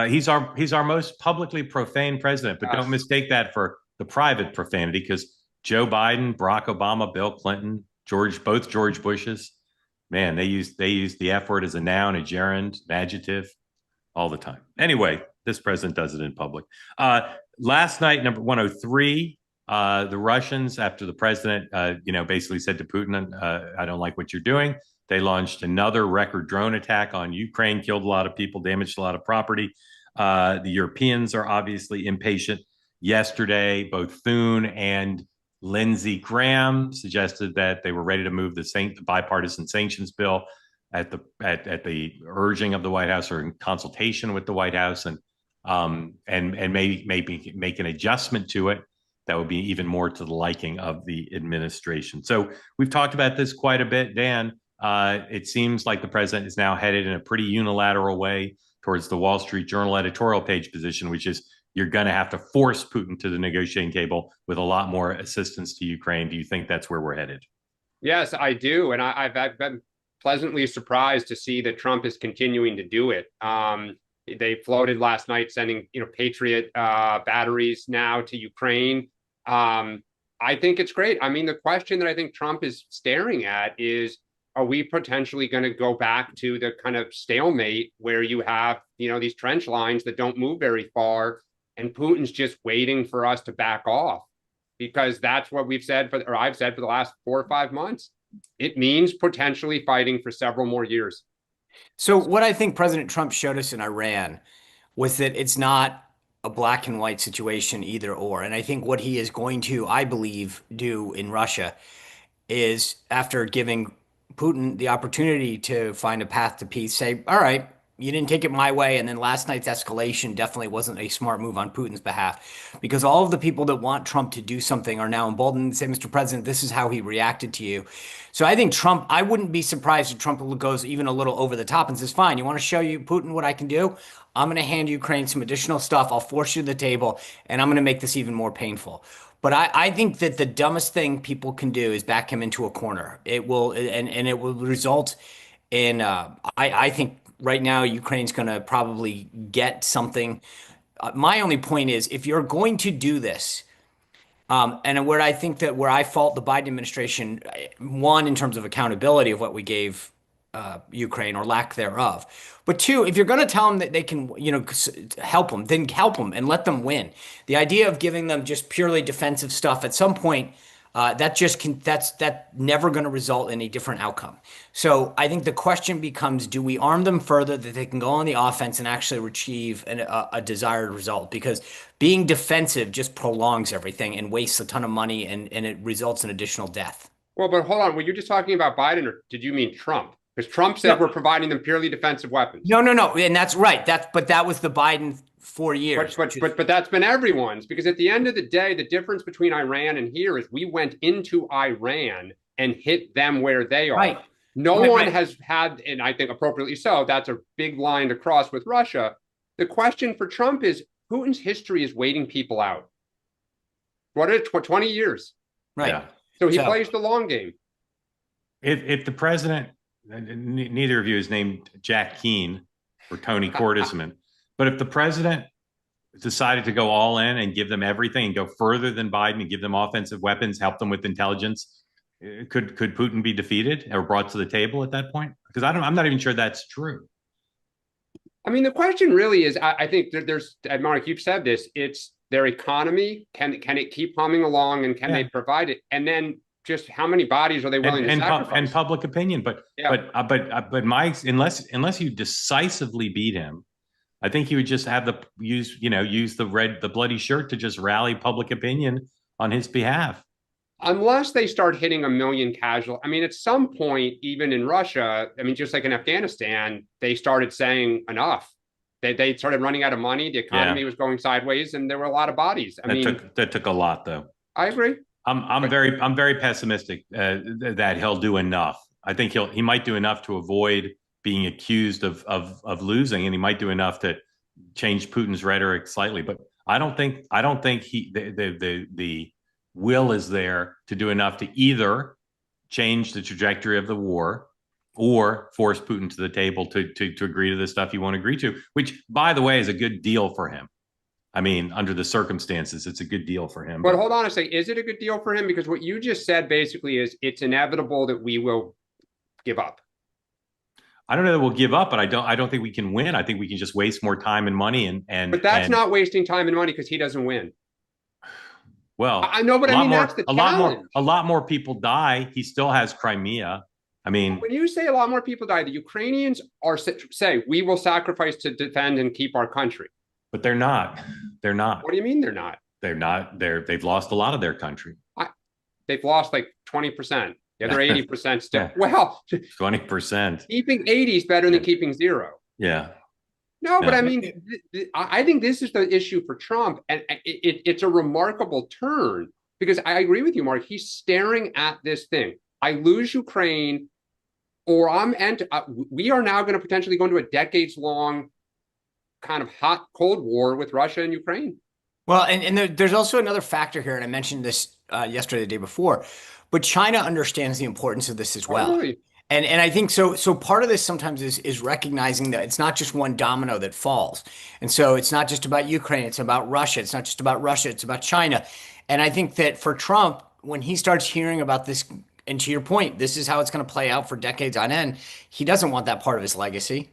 He's our most publicly profane president, but don't Yes. mistake that for the private profanity because Joe Biden, Barack Obama, Bill Clinton, both George Bushes, man, they use the F word as a noun, a gerund, an adjective all the time. Anyway, this president does it in public. Last night, number 103, the Russians, after the president, basically said to Putin, "I don't like what you're doing." They launched another record drone attack on Ukraine, killed a lot of people, damaged a lot of property. The Europeans are obviously impatient. Yesterday, both Thune and Lindsey Graham suggested that they were ready to move the bipartisan sanctions bill at the urging of the White House or in consultation with the White House, and maybe make an adjustment to it that would be even more to the liking of the administration. So we've talked about this quite a bit, Dan. It seems like the president is now headed in a pretty unilateral way towards the Wall Street Journal editorial page position, which is you're going to have to force Putin to the negotiating table with a lot more assistance to Ukraine. Do you think that's where we're headed? Yes, I do. And I've been pleasantly surprised to see that Trump is continuing to do it. They floated last night sending, Patriot batteries now to Ukraine. I think it's great. I mean, the question that I think Trump is staring at is, are we potentially going to go back to the kind of stalemate where you have, these trench lines that don't move very far, and Putin's just waiting for us to back off? Because that's what I've said for the last 4 or 5 months. It means potentially fighting for several more years. So what I think President Trump showed us in Iran was that it's not a black and white situation either or. And I think what he is going to, I believe, do in Russia is after giving Putin the opportunity to find a path to peace, say, all right, you didn't take it my way. And then last night's escalation definitely wasn't a smart move on Putin's behalf because all of the people that want Trump to do something are now emboldened and say, Mr. President, this is how he reacted to you. So I think I wouldn't be surprised if Trump goes even a little over the top and says, fine, you want to show you, Putin, what I can do? I'm going to hand Ukraine some additional stuff. I'll force you to the table, and I'm going to make this even more painful. But I think that the dumbest thing people can do is back him into a corner. It will, and it will result in, I think right now Ukraine's going to probably get something. My only point is if you're going to do this, and where I think that where I fault the Biden administration, one, in terms of accountability of what we gave Ukraine or lack thereof. But two, if you're going to tell them that they can, help them, then help them and let them win. The idea of giving them just purely defensive stuff at some point, that's never going to result in a different outcome. So I think the question becomes, do we arm them further that they can go on the offense and actually achieve a desired result? Because being defensive just prolongs everything and wastes a ton of money and it results in additional death. Well, but hold on. Were you just talking about Biden, or did you mean Trump? Because Trump said No, we're providing them purely defensive weapons. no, and that's right. But that was the Biden 4 years. But that's been everyone's, because at the end of the day, the difference between Iran and here is we went into Iran and hit them where they are. Right. No Right, one right. has had, and I think appropriately so, that's a big line to cross with Russia. The question for Trump is Putin's history is waiting people out. What is it, 20 years? Right. Yeah. So he plays the long game. If the president, neither of you is named Jack Keane or Tony Cordesman, but if the president decided to go all in and give them everything and go further than Biden and give them offensive weapons, help them with intelligence, could Putin be defeated or brought to the table at that point? Because I'm not even sure that's true. I mean, the question really is, I think there's, Mark, you've said this, it's their economy. Can it keep humming along, and can they provide it? And then just how many bodies are they willing to sacrifice? And public opinion, but unless you decisively beat him, I think he would just have use the bloody shirt to just rally public opinion on his behalf. Unless they start hitting a million casual. I mean, at some point, even in Russia, I mean, just like in Afghanistan, they started saying enough. They started running out of money. The economy was going sideways, and there were a lot of bodies. That took a lot, though. I agree. I'm very pessimistic that he'll do enough. I think he might do enough to avoid being accused of losing, and he might do enough to change Putin's rhetoric slightly. But I don't think the will is there to do enough to either change the trajectory of the war or force Putin to the table to agree to the stuff he won't agree to, which, by the way, is a good deal for him. I mean, under the circumstances, it's a good deal for him. But hold on a second. Is it a good deal for him? Because what you just said basically is it's inevitable that we will give up. I don't know that we'll give up, but I don't think we can win. I think we can just waste more time and money But that's not wasting time and money because he doesn't win. Well, I know, but I mean that's the challenge. A lot more people die. He still has Crimea. I mean, when you say a lot more people die, the Ukrainians are say we will sacrifice to defend and keep our country. But they're not. They're not. What do you mean they're not? They're not. They've lost a lot of their country. They've lost like 20%. The other 80% still. Well, 20%. Keeping 80 is better than keeping 0. Yeah. No, but I mean, I think this is the issue for Trump, and it's a remarkable turn because I agree with you, Mark. He's staring at this thing. I lose Ukraine, or we are now going to potentially go into a decades-long kind of hot cold war with Russia and Ukraine. Well, and there's also another factor here, and I mentioned this yesterday, the day before, but China understands the importance of this as well. Really? And I think so. So part of this sometimes is recognizing that it's not just one domino that falls, and so it's not just about Ukraine. It's about Russia. It's not just about Russia. It's about China. And I think that for Trump, when he starts hearing about this, and to your point, this is how it's going to play out for decades on end. He doesn't want that part of his legacy.